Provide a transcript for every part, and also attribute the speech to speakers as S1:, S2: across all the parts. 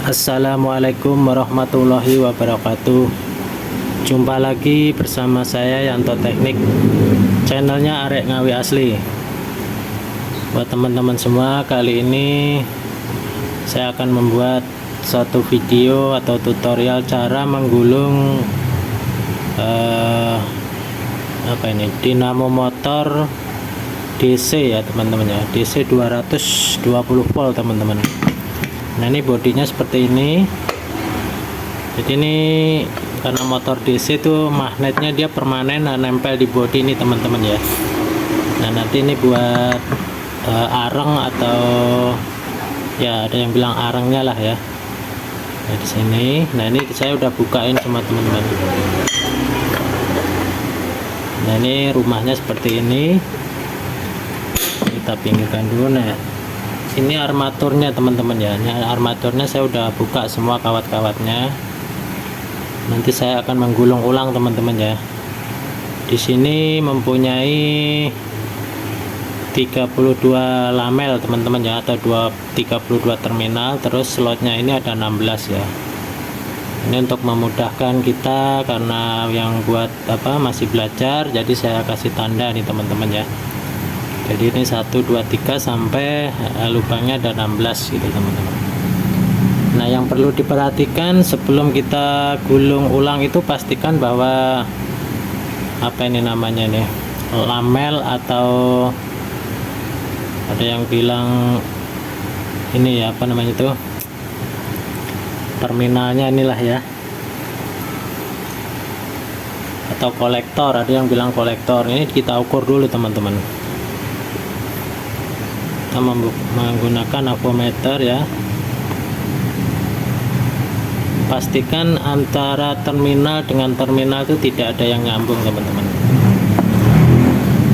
S1: Assalamualaikum warahmatullahi wabarakatuh. Jumpa lagi bersama saya Yanto Teknik, channelnya Arek Ngawi Asli. Buat teman-teman semua, kali ini saya akan membuat satu video atau tutorial cara menggulung dinamo motor DC ya teman-teman ya, DC 220 volt teman-teman. Nah, ini bodinya seperti ini. Jadi ini karena motor DC itu magnetnya dia permanen, nempel di bodi ini teman-teman ya. Nah, nanti ini buat areng atau ya ada yang bilang arengnya lah ya. Nah, di sini. Nah, ini saya udah bukain sama teman-teman. Nah, ini rumahnya seperti ini. Kita pinggirkan dulu. Nah, ini armaturnya teman-teman ya. Ini armaturnya saya udah buka semua kawat-kawatnya. Nanti saya akan menggulung ulang teman-teman ya. Di sini mempunyai 32 lamel teman-teman ya, atau 32 terminal. Terus slotnya ini ada 16 ya. Ini untuk memudahkan kita karena yang buat masih belajar, jadi saya kasih tanda nih teman-teman ya. Jadi ini 1 2 3 sampai lubangnya ada 16 gitu teman-teman. Nah, yang perlu diperhatikan sebelum kita gulung ulang itu pastikan bahwa ini namanya nih, lamel atau ada yang bilang ini ya, itu terminalnya inilah ya, atau kolektor, ada yang bilang kolektor. Ini kita ukur dulu teman-teman. Kita menggunakan avometer ya. Pastikan antara terminal dengan terminal itu tidak ada yang nyambung teman-teman.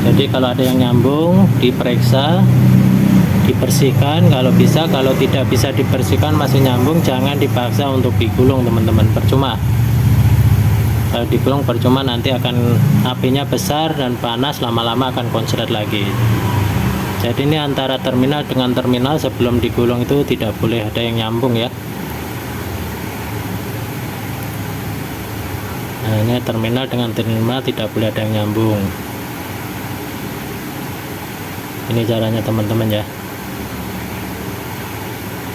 S1: Jadi kalau ada yang nyambung diperiksa, dibersihkan kalau bisa. Kalau tidak bisa dibersihkan masih nyambung, jangan dipaksa untuk digulung teman-teman, percuma. Kalau digulung percuma, nanti akan apinya besar dan panas, lama-lama akan konslet lagi. Jadi ini antara terminal dengan terminal sebelum digulung itu tidak boleh ada yang nyambung ya. Nah, ini terminal dengan terminal tidak boleh ada yang nyambung. Ini caranya teman-teman ya.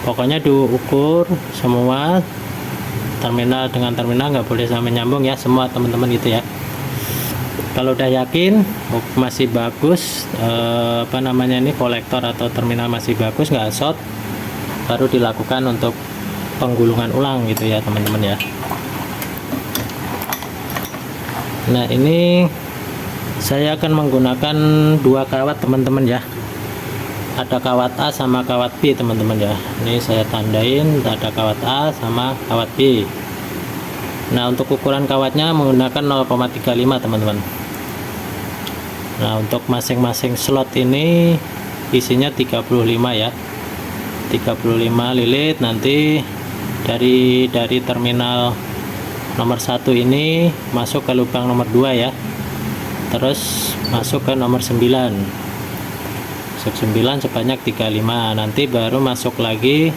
S1: Pokoknya diukur semua terminal dengan terminal, nggak boleh sampai nyambung ya, semua teman-teman gitu ya. Kalau udah yakin masih bagus, ini kolektor atau terminal masih bagus, nggak short, baru dilakukan untuk penggulungan ulang gitu ya teman-teman ya. Nah, ini saya akan menggunakan 2 kawat teman-teman ya. Ada kawat A sama kawat B teman-teman ya. Ini saya tandain ada kawat A sama kawat B. Nah, untuk ukuran kawatnya menggunakan 0,35 teman-teman. Nah, untuk masing-masing slot ini isinya 35 ya. 35 lilit. Nanti dari terminal nomor 1 ini masuk ke lubang nomor 2 ya. Terus masuk ke nomor 9. Masuk 9 sebanyak 35. Nanti baru masuk lagi,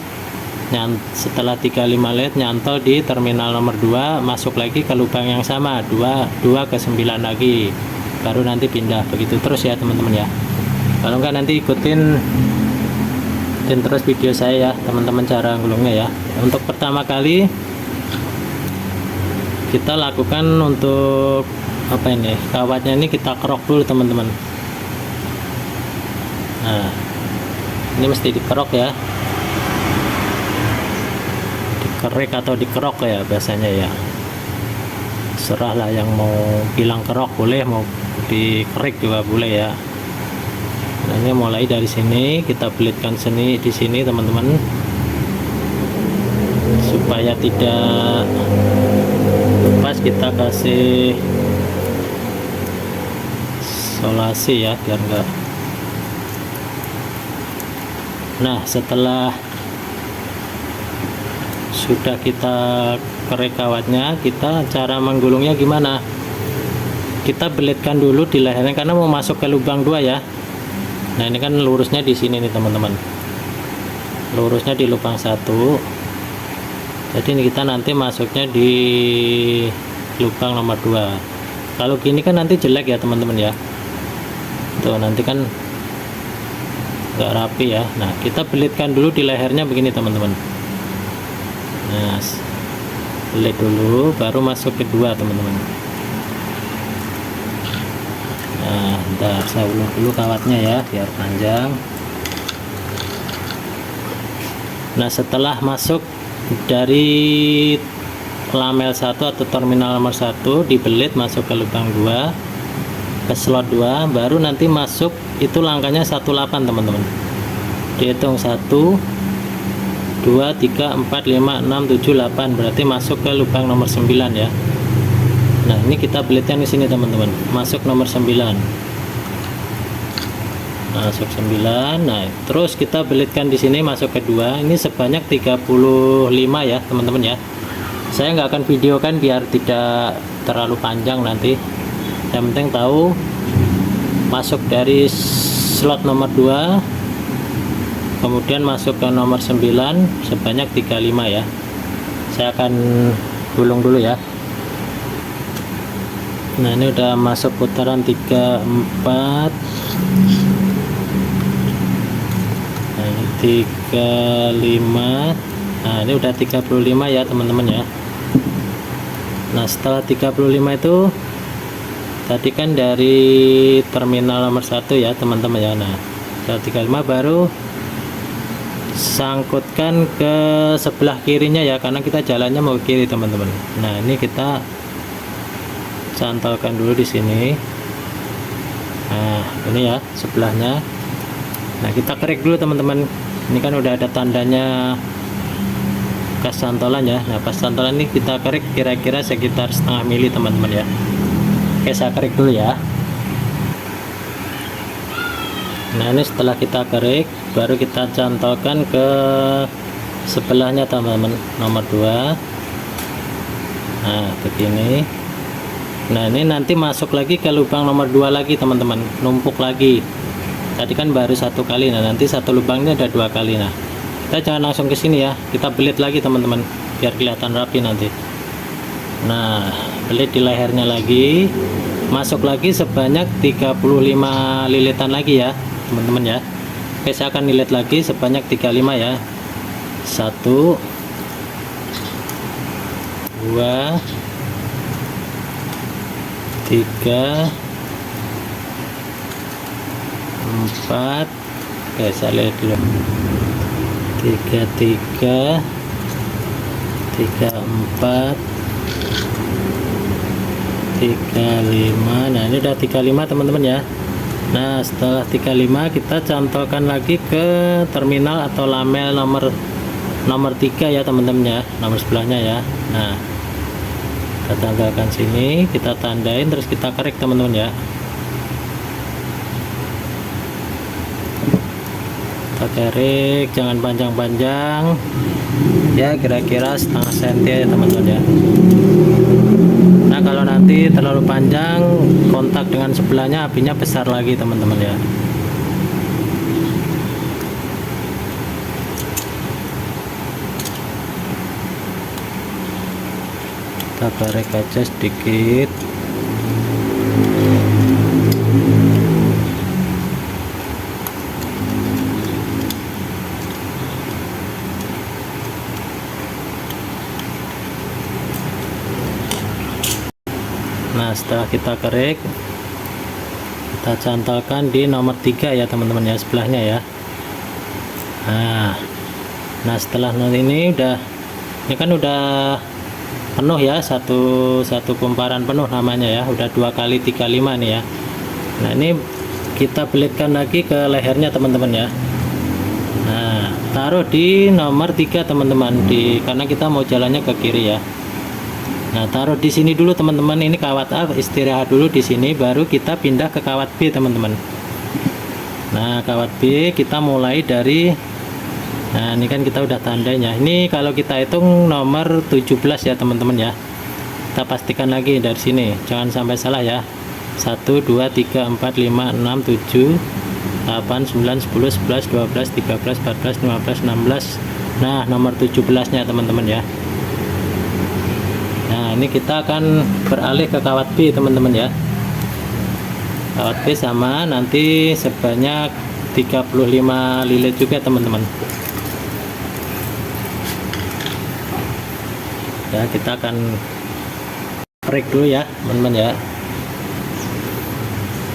S1: setelah 35 lilit nyantol di terminal nomor 2, masuk lagi ke lubang yang sama, 2 ke 9 lagi. Baru nanti pindah, begitu terus ya teman-teman ya. Kalau enggak nanti ikutin terus video saya ya teman-teman, cara gulungnya ya. Untuk pertama kali kita lakukan untuk kawatnya ini kita kerok dulu teman-teman. Nah, ini mesti dikerok ya, dikerik atau dikerok ya biasanya ya, serahlah, yang mau bilang kerok boleh, mau dikerik juga boleh ya. Nah, ini mulai dari sini kita belitkan di sini teman-teman, supaya tidak lepas. Kita kasih solasi ya biar enggak. Nah, setelah sudah kita kerik kawatnya, kita cara menggulungnya gimana? Kita belitkan dulu di lehernya karena mau masuk ke lubang 2 ya. Nah, ini kan lurusnya di sini nih teman-teman. Lurusnya di lubang 1. Jadi ini kita nanti masuknya di lubang nomor 2. Kalau gini kan nanti jelek ya teman-teman ya, tuh nanti kan nggak rapi ya. Nah kita belitkan dulu di lehernya begini teman-teman. Nah belit dulu baru masuk kedua teman-teman. Nah bentar saya ulur dulu kawatnya ya biar panjang. Nah setelah masuk dari lamel 1 atau terminal nomor 1 dibelit masuk ke lubang 2 ke slot 2, baru nanti masuk itu langkahnya 18 teman-teman. Dihitung 1 2 3 4 5 6 7 8, berarti masuk ke lubang nomor 9 ya. Nah ini kita belitnya di sini teman-teman, masuk nomor 9, masuk 9. Nah terus kita belitkan di sini masuk kedua, ini sebanyak 35 ya teman-teman ya. Saya nggak akan videokan biar tidak terlalu panjang nanti, yang penting tahu masuk dari slot nomor 2 kemudian masuk ke nomor 9 sebanyak 35 ya. Saya akan gulung dulu ya. Nah ini udah masuk putaran 3 4. Nah ini 35. Nah ini udah 35 ya teman-teman ya. Nah setelah 35 itu tadi kan dari terminal nomor 1 ya teman-teman ya. Nah setelah 35 baru sangkutkan ke sebelah kirinya ya, karena kita jalannya mau ke kiri teman-teman. Nah ini kita cantolkan dulu di sini. Nah ini ya sebelahnya. Nah kita kerik dulu teman-teman. Ini kan udah ada tandanya kas cantolan ya. Nah pas cantolan ini kita kerik kira-kira sekitar setengah mili teman-teman ya. Oke saya kerik dulu ya. Nah ini setelah kita kerik baru kita cantolkan ke sebelahnya teman-teman, nomor 2. Nah begini. Nah ini nanti masuk lagi ke lubang nomor 2 lagi teman-teman, numpuk lagi. Tadi kan baru 1 kali, nah nanti satu lubangnya ada 2 kali. Nah kita jangan langsung ke sini ya, kita belit lagi teman-teman biar kelihatan rapi nanti. Nah belit di lehernya lagi, masuk lagi sebanyak 35 lilitan lagi ya teman-teman ya. Oke saya akan lilit lagi sebanyak 35 ya. 1 2 3 4. Oke saya lihat dulu. 3 3 3 4 35. Nah ini udah 35 teman-teman ya. Nah setelah 35 kita cantolkan lagi ke terminal atau lamel nomor 3 ya teman-teman ya, nomor sebelahnya ya. Nah kita tanggalkan sini, kita tandain, terus kita kerik teman-teman ya. Kita kerik, jangan panjang-panjang ya, kira-kira setengah senti ya teman-teman ya. Nah kalau nanti terlalu panjang, kontak dengan sebelahnya apinya besar lagi teman-teman ya. Kita tarik aja sedikit. Nah setelah kita kerik, kita cantolkan di nomor 3 ya teman-teman ya, sebelahnya ya. Nah setelah ini ini kan udah penuh ya, satu kumparan penuh namanya ya, udah 2 kali 35 nih ya. Nah ini kita belitkan lagi ke lehernya teman-teman ya. Nah taruh di nomor 3 teman-teman, karena kita mau jalannya ke kiri ya. Nah taruh di sini dulu teman-teman, ini kawat A istirahat dulu di sini, baru kita pindah ke kawat B teman-teman. Nah kawat B kita mulai dari, nah ini kan kita udah tandanya, ini kalau kita hitung nomor 17 ya teman-teman ya. Kita pastikan lagi dari sini, jangan sampai salah ya. 1 2 3 4 5 6 7 8 9 10 11 12 13 14 15. Nah nomor 17 nya teman-teman ya. ini kita akan beralih ke kawat B teman-teman ya. Kawat B sama nanti sebanyak 35 lilit juga teman-teman ya. Kita akan break dulu ya teman-teman ya.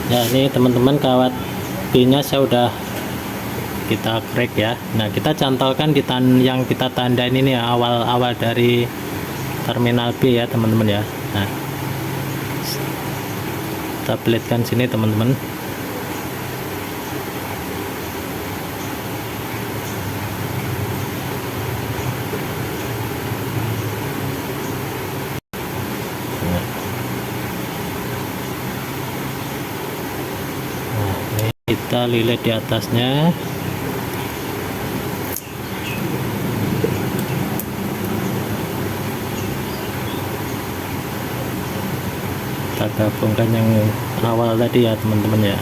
S1: Ya ini teman-teman kawat B nya saya udah kita crack ya. Nah kita cantolkan di yang kita tandain ini ya, awal-awal dari terminal B ya teman-teman ya. Nah kita belitkan sini teman-teman. Nah ini kita lilit di atasnya. Kita gabungkan yang awal tadi ya teman-teman ya,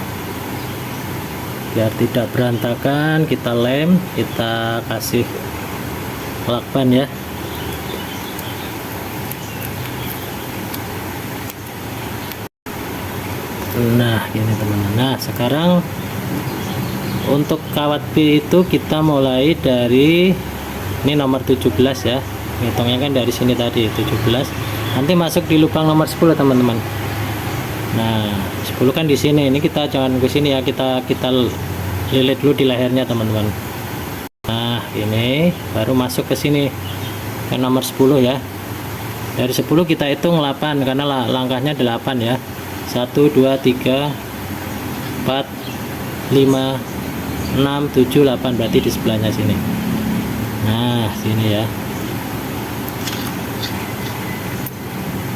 S1: biar tidak berantakan. Kita lem, kita kasih lakban ya. Nah gini teman-teman. Nah sekarang untuk kawat B itu kita mulai dari ini nomor 17 ya, hitungnya kan dari sini tadi 17, nanti masuk di lubang nomor 10 teman-teman. Nah 10 kan di sini, ini kita jangan ke sini ya, kita lilit dulu di lehernya teman-teman. Nah ini baru masuk ke sini ke nomor 10 ya. Dari 10 kita hitung 8 karena langkahnya 8 ya. 1 2 3 4 5 6 7 8, berarti di sebelahnya sini. Nah sini ya.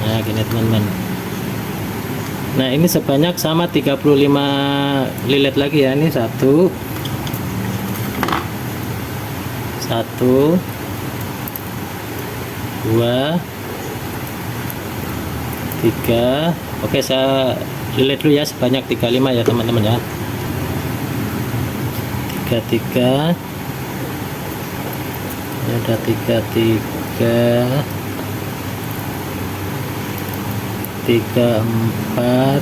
S1: Nah gini teman-teman. Nah ini sebanyak sama 35 lilit lagi ya. Ini 1 2 3. Oke saya lilit dulu ya sebanyak 35 ya teman-teman ya. 33, ini ada 33, 34.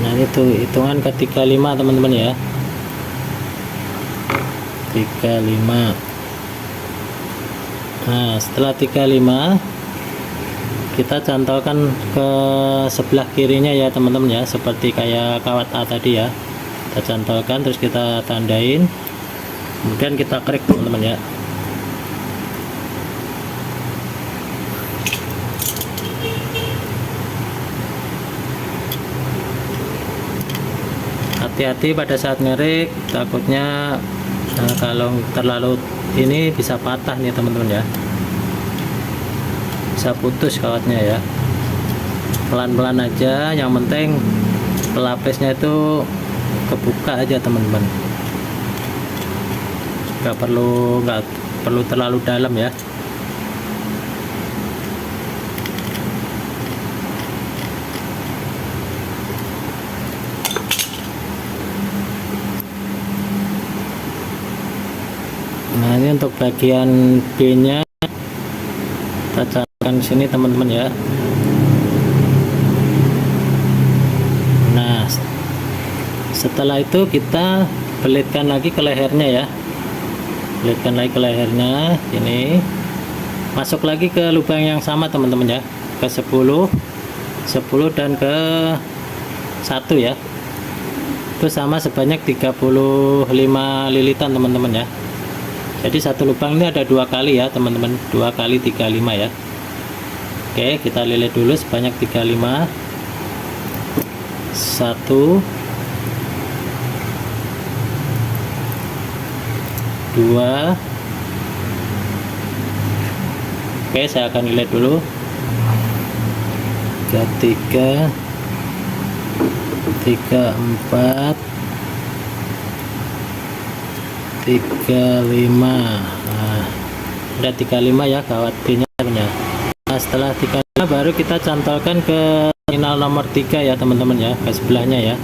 S1: Nah ini tuh hitungan ke 35 teman-teman ya. 35. Nah setelah 35 kita cantolkan ke sebelah kirinya ya teman-teman ya, seperti kayak kawat A tadi ya. Kita cantolkan terus kita tandain, kemudian kita klik teman-teman ya. Hati-hati pada saat ngerik, takutnya kalau terlalu ini bisa patah nih teman-teman ya, bisa putus kawatnya ya. Pelan-pelan aja, yang penting pelapisnya itu kebuka aja teman-teman, nggak perlu terlalu dalam ya. Nah ini untuk bagian B nya kita carikan sini teman-teman ya. Nah setelah itu kita belitkan lagi ke lehernya ya, belitkan lagi ke lehernya. Ini masuk lagi ke lubang yang sama teman-teman ya, ke 10 dan ke 1 ya. Itu sama sebanyak 35 lilitan teman-teman ya. Jadi satu lubang ini ada 2 kali ya teman-teman, 2 kali 35 ya. Oke kita lilit dulu sebanyak 35. 1 2. Oke saya akan lilit dulu. 3 4 35. Nah, udah 35 ya kawat B nya. Nah setelah 35 baru kita cantolkan ke terminal nomor 3 ya teman-teman ya, ke sebelahnya ya.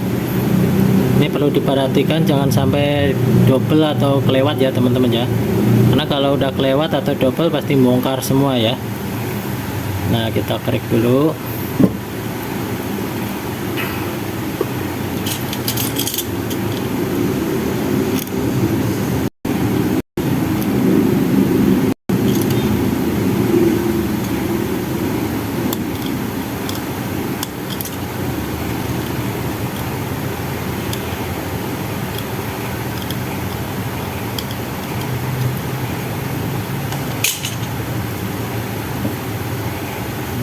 S1: Ini perlu diperhatikan jangan sampai double atau kelewat ya teman-teman ya, karena kalau udah kelewat atau double pasti bongkar semua ya. Nah, kita kerik dulu.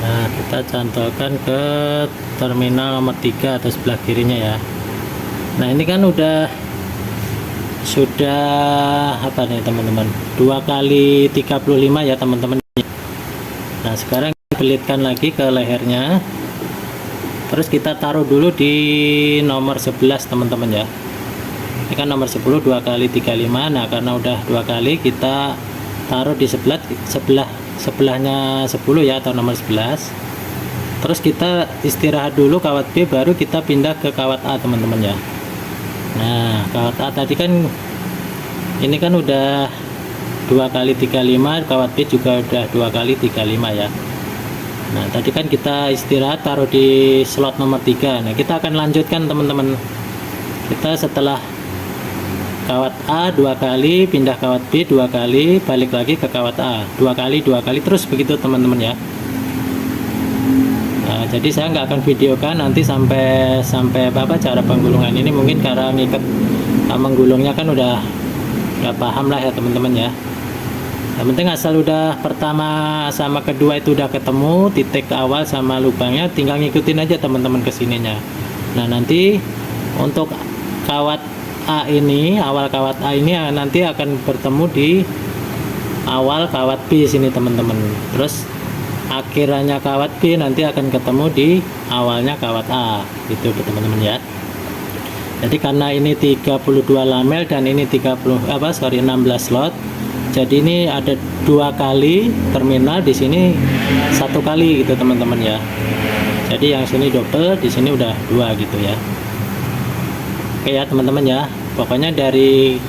S1: Nah, kita cantolkan ke terminal nomor 3 atau sebelah kirinya ya. Nah, ini kan sudah apa nih teman-teman, 2 kali 35 ya teman-teman. Nah, sekarang kita belitkan lagi ke lehernya, terus kita taruh dulu di nomor 11 teman-teman ya. Ini kan nomor 10 2 kali 35. Nah, karena udah 2 kali, kita taruh di sebelahnya 10 ya, atau nomor 11. Terus kita istirahat dulu kawat B, baru kita pindah ke kawat A teman-teman ya. Nah, kawat A tadi kan ini kan udah 2 kali 35, kawat B juga udah 2 kali 35 ya. Nah, tadi kan kita istirahat taruh di slot nomor 3. Nah, kita akan lanjutkan teman-teman. Kita setelah kawat A 2 kali, pindah kawat B 2 kali, balik lagi ke kawat A 2 kali terus begitu teman-teman ya. Nah, jadi saya nggak akan videokan nanti sampai apa cara penggulungan ini, mungkin karena ngikat menggulungnya kan udah paham lah ya teman-teman ya. Yang penting asal udah pertama sama kedua itu udah ketemu titik awal sama lubangnya, tinggal ngikutin aja teman-teman kesininya. Nah, nanti untuk kawat A ini, awal kawat A ini nanti akan bertemu di awal kawat B sini teman-teman. Terus akhirannya kawat B nanti akan ketemu di awalnya kawat A, gitu teman-teman ya. Jadi karena ini 32 lamel dan ini 16 slot. Jadi ini ada 2 kali terminal, di sini 1 kali gitu teman-teman ya. Jadi yang sini double, di sini udah 2 gitu ya. Oke ya teman-teman ya, pokoknya dari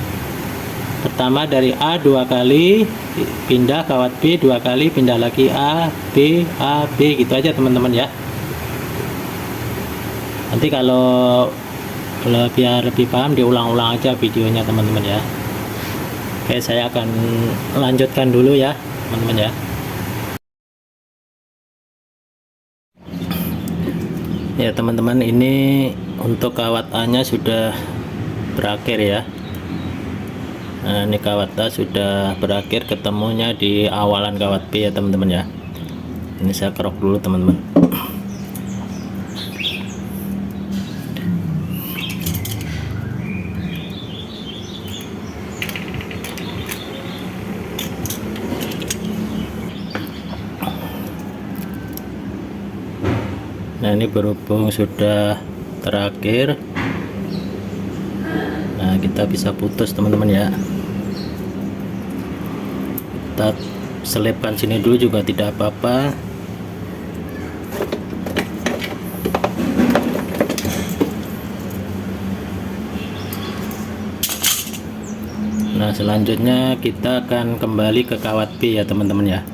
S1: pertama dari A 2 kali, pindah kawat B 2 kali, pindah lagi A B gitu aja teman-teman ya. Nanti kalau biar lebih paham diulang-ulang aja videonya teman-teman ya. Oke, saya akan lanjutkan dulu ya teman-teman ya. Ya teman-teman, ini untuk kawat A nya sudah berakhir ya. Nah, ini kawat A sudah berakhir, ketemunya di awalan kawat B ya teman-teman ya. Ini saya kerok dulu teman-teman. Nah, ini berhubung sudah terakhir, nah kita bisa putus teman-teman ya. Kita selipkan sini dulu juga tidak apa-apa. Nah, selanjutnya kita akan kembali ke kawat B ya teman-teman ya.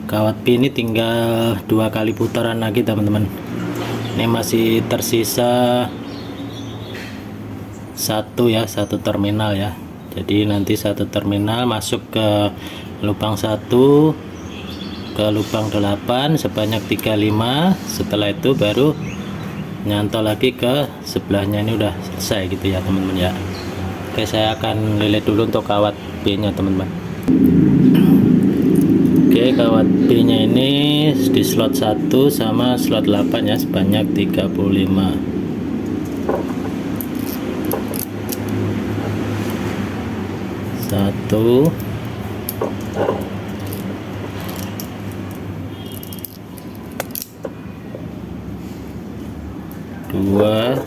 S1: Kawat B ini tinggal 2 kali putaran lagi teman-teman. Ini masih tersisa satu terminal ya. Jadi nanti satu terminal masuk ke lubang 1, ke lubang 8 sebanyak 35. Setelah itu baru nyantol lagi ke sebelahnya. Ini udah selesai gitu ya teman-teman ya. Oke, saya akan lilit dulu untuk kawat B nya teman-teman. Oke, kawat B nya ini di slot 1 sama slot 8 ya, sebanyak 35. Satu, dua,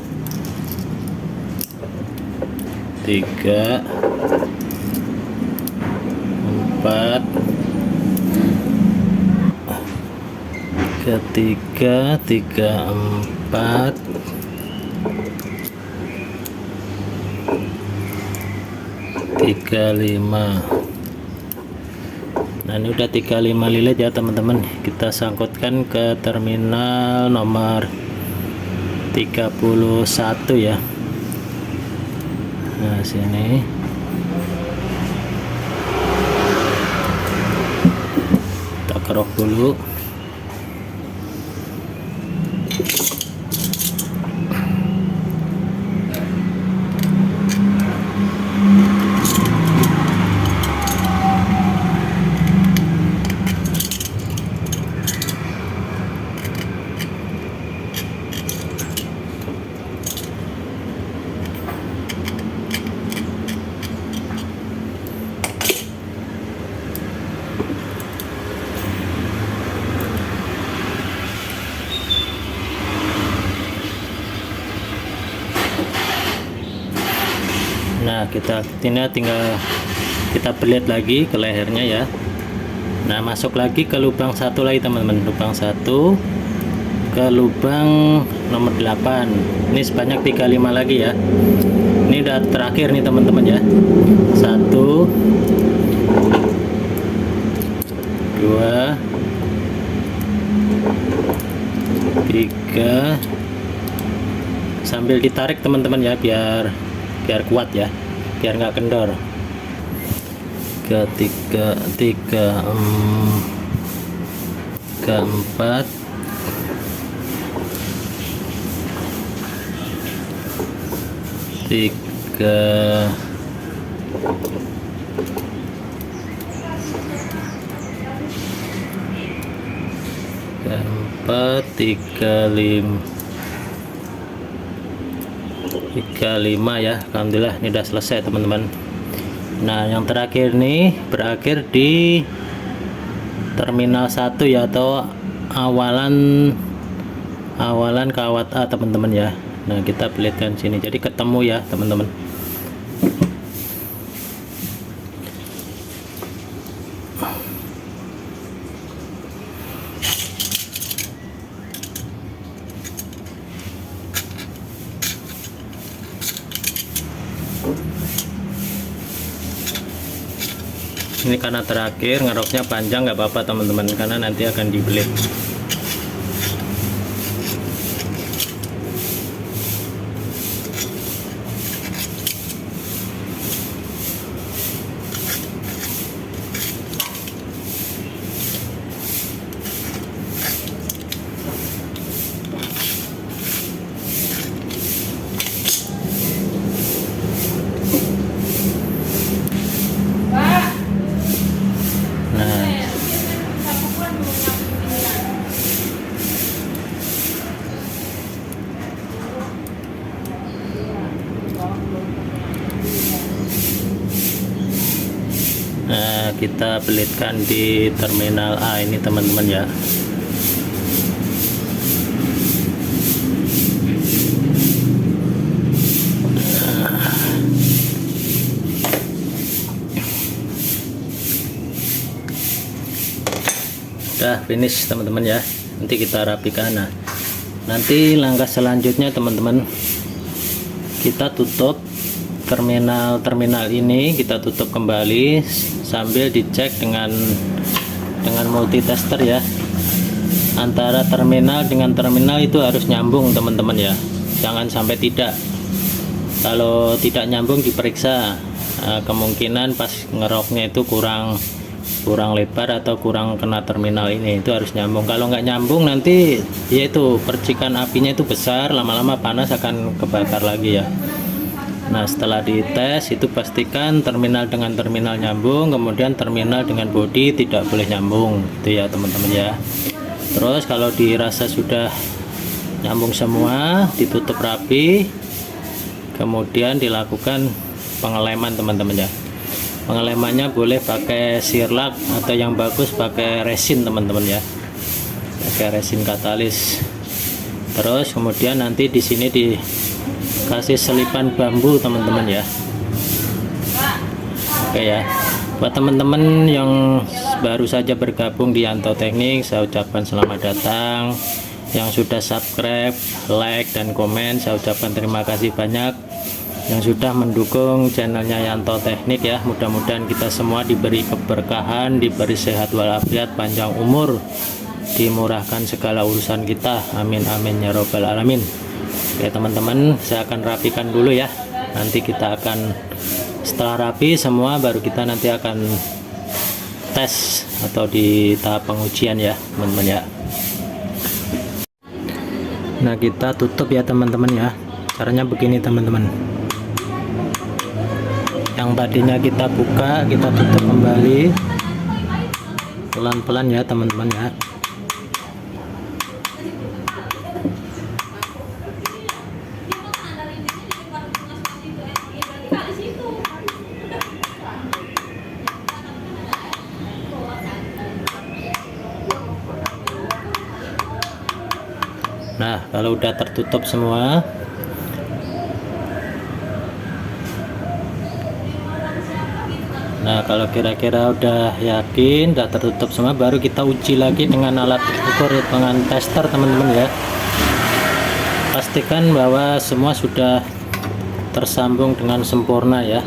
S1: tiga, empat, tiga, empat, 35. Nah ini udah 35 lilit ya teman-teman, kita sangkutkan ke terminal nomor 31 ya. Nah sini kita kerok dulu. Nah kita tinggal kita belit lagi ke lehernya ya. Nah masuk lagi ke lubang satu lagi teman-teman, lubang satu ke lubang nomor 8. Ini sebanyak 35 lagi ya. Ini udah terakhir nih teman-teman ya. 1 2 3, sambil ditarik teman-teman ya, biar kuat ya, biar nggak kendor. 3 4 3 35 ya. Alhamdulillah ini udah selesai teman-teman. Nah yang terakhir nih berakhir di terminal 1 ya, atau awalan kawat A teman-teman ya. Nah kita belitkan sini jadi ketemu ya teman-teman. Ini karena terakhir ngeroknya panjang nggak apa-apa teman-teman, karena nanti akan dibelit. Nah kita belitkan di terminal A ini teman-teman ya. Udah finish teman-teman ya, nanti kita rapikan. Nah nanti langkah selanjutnya teman-teman, kita tutup terminal ini, kita tutup kembali sambil dicek dengan multitester ya. Antara terminal dengan terminal itu harus nyambung teman-teman ya, jangan sampai tidak. Kalau tidak nyambung diperiksa, kemungkinan pas ngeroknya itu kurang lebar atau kurang kena terminal ini, itu harus nyambung. Kalau nggak nyambung nanti yaitu percikan apinya itu besar, lama-lama panas akan kebakar lagi ya. Nah setelah dites itu pastikan terminal dengan terminal nyambung, kemudian terminal dengan bodi tidak boleh nyambung, itu ya teman-teman ya. Terus kalau dirasa sudah nyambung semua, ditutup rapi, kemudian dilakukan pengeleman teman-teman ya. Pengelemannya boleh pakai sirlak atau yang bagus pakai resin teman-teman ya, pakai resin katalis. Terus kemudian nanti di sini dikasih selipan bambu teman-teman ya. Oke ya, buat teman-teman yang baru saja bergabung di Yanto Teknik, saya ucapkan selamat datang. Yang sudah subscribe, like dan komen, saya ucapkan terima kasih banyak. yang sudah mendukung channelnya Yanto Teknik ya. Mudah-mudahan kita semua diberi keberkahan, diberi sehat walafiat, panjang umur, dimurahkan segala urusan kita, amin amin ya robbal alamin. Oke teman-teman, saya akan rapikan dulu ya. Nanti kita akan setelah rapi semua baru kita nanti akan tes atau di tahap pengujian ya teman-teman ya. Nah kita tutup ya teman-teman ya. Caranya begini teman-teman. Yang tadinya kita buka, kita tutup kembali pelan-pelan ya teman-teman ya. Nah kalau udah tertutup semua, nah kalau kira-kira udah yakin udah tertutup semua, baru kita uji lagi dengan alat ukur dengan tester teman-teman ya. Pastikan bahwa semua sudah tersambung dengan sempurna ya.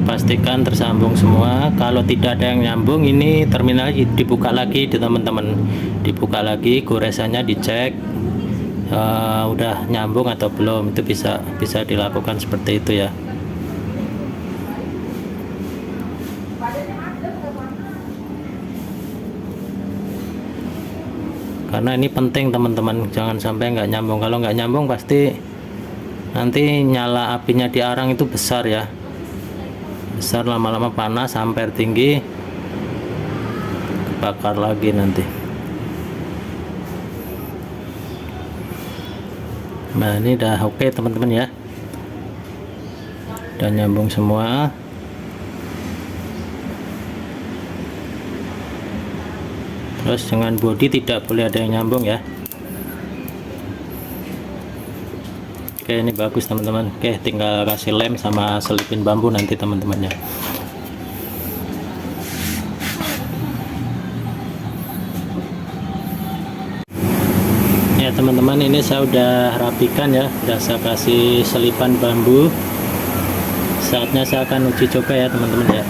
S1: Pastikan tersambung semua. Kalau tidak ada yang nyambung, ini terminal dibuka lagi di teman-teman, dibuka lagi, goresannya dicek udah nyambung atau belum. Itu bisa dilakukan seperti itu ya. Karena ini penting teman-teman, jangan sampai nggak nyambung. Kalau nggak nyambung pasti nanti nyala apinya di arang itu besar ya, besar, lama-lama panas, ampere tinggi, kebakar lagi nanti. Nah ini udah oke teman-teman ya, udah nyambung semua. Terus dengan bodi tidak boleh ada yang nyambung ya. Oke ini bagus teman-teman. Oke tinggal kasih lem sama selipin bambu nanti teman-temannya. Ya teman-teman, ini saya udah rapikan ya, udah saya kasih selipan bambu. Saatnya saya akan uji coba ya teman-teman ya.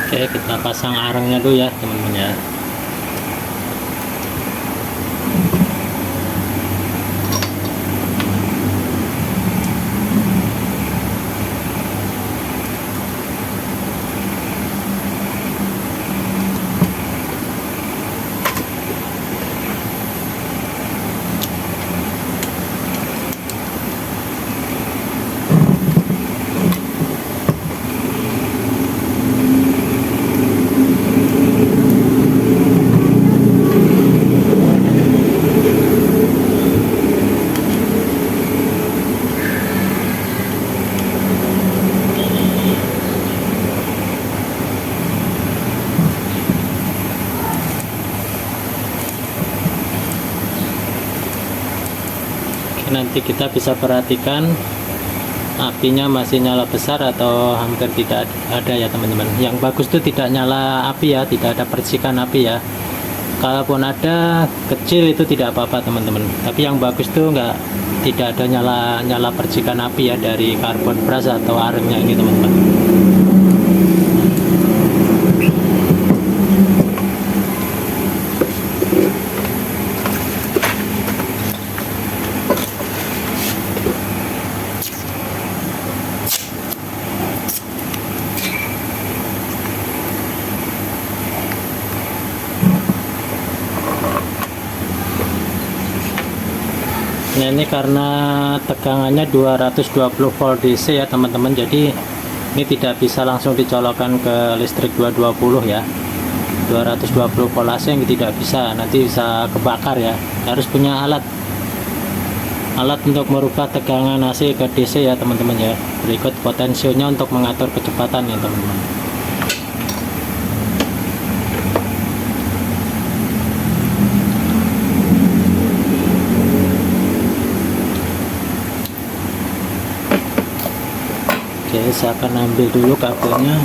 S1: Oke kita pasang arangnya dulu ya teman-teman ya. Nanti kita bisa perhatikan apinya masih nyala besar atau hampir tidak ada ya teman-teman. Yang bagus itu tidak nyala api ya, tidak ada percikan api ya. Kalaupun ada kecil itu tidak apa-apa teman-teman, tapi yang bagus tuh tidak ada nyala percikan api ya dari karbon brush atau arengnya ini teman-teman. Nah ini karena tegangannya 220 volt DC ya teman-teman, jadi ini tidak bisa langsung dicolokkan ke listrik 220 ya, 220 volt AC yang tidak bisa, nanti bisa kebakar ya. Harus punya alat untuk merubah tegangan AC ke DC ya teman-teman ya. Berikut potensionya untuk mengatur kecepatan ya teman-teman. Oke, saya akan ambil dulu kabelnya.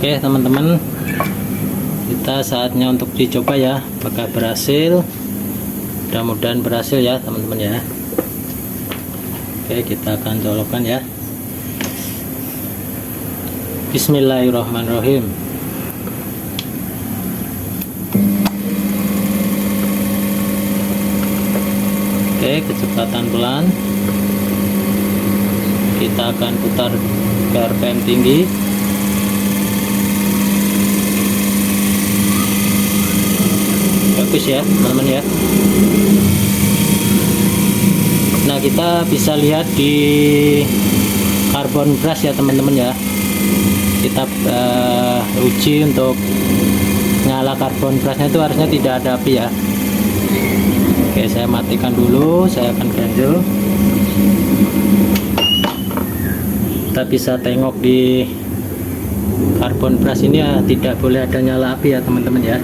S1: Oke teman-teman, kita saatnya untuk dicoba ya, apakah berhasil. Mudah-mudahan berhasil ya teman-teman ya. Oke, kita akan colokkan ya. Bismillahirrahmanirrahim. Oke, kecepatan pelan. Kita akan putar ke RPM tinggi. Bagus ya teman-teman ya. Nah, kita bisa lihat di karbon brush ya teman-teman ya. Kita uji untuk nyala karbon brushnya itu harusnya tidak ada api ya. Oke, saya matikan dulu, saya akan ganjel. Kita bisa tengok di karbon brush ini ya, tidak boleh ada nyala api ya teman-teman ya.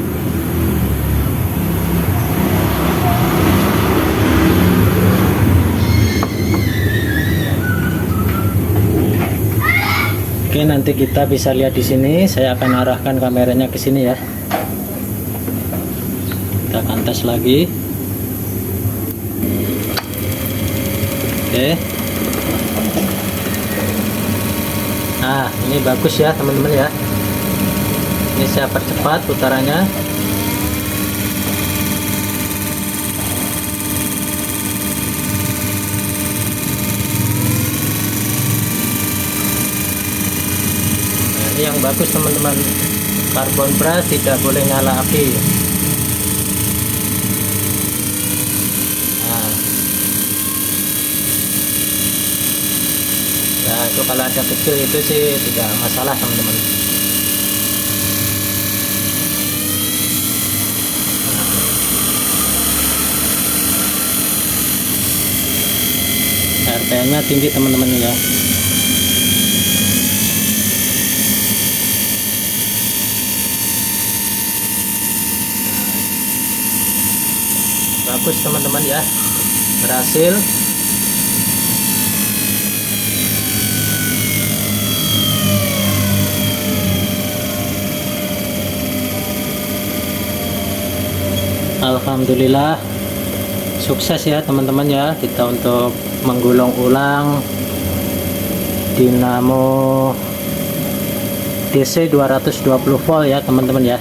S1: Oke, nanti kita bisa lihat di sini. Saya akan arahkan kameranya ke sini ya. Kita akan tes lagi. Oke. Nah, ini bagus ya teman-teman ya. Ini saya percepat putarannya. Ini yang bagus teman-teman, karbon brush tidak boleh nyala api. Nah, ya itu kalau ada kecil itu sih tidak masalah teman-teman. RPM-nya tinggi teman-teman ya. Bagus teman-teman ya, berhasil. Alhamdulillah sukses ya teman-teman ya, kita untuk menggulung ulang dinamo DC 220 volt ya teman-teman ya.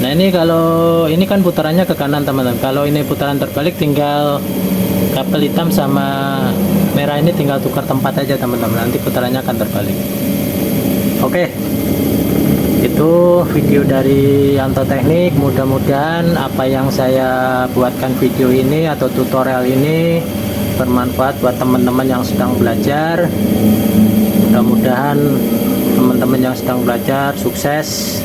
S1: Nah ini kalau ini kan putarannya ke kanan teman-teman, kalau ini putaran terbalik tinggal kabel hitam sama merah ini tinggal tukar tempat aja teman-teman, nanti putarannya akan terbalik. Oke, itu video dari Yanto Teknik. Mudah-mudahan apa yang saya buatkan video ini atau tutorial ini bermanfaat buat teman-teman yang sedang belajar. Mudah-mudahan teman-teman yang sedang belajar sukses,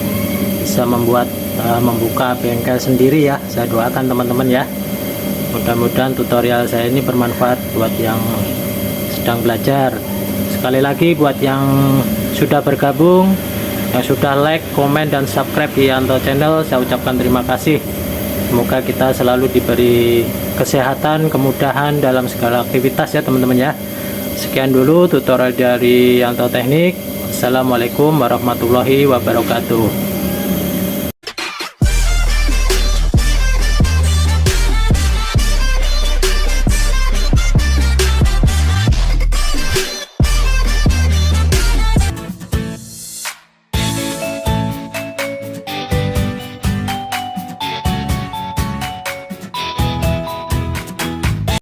S1: bisa membuka bengkel sendiri ya. Saya doakan teman-teman ya, mudah-mudahan tutorial saya ini bermanfaat buat yang sedang belajar. Sekali lagi buat yang sudah bergabung, yang sudah like, komen, dan subscribe di Yanto Channel, saya ucapkan terima kasih. Semoga kita selalu diberi kesehatan, kemudahan dalam segala aktivitas ya teman-teman ya. Sekian dulu tutorial dari Yanto Teknik. Assalamualaikum warahmatullahi wabarakatuh.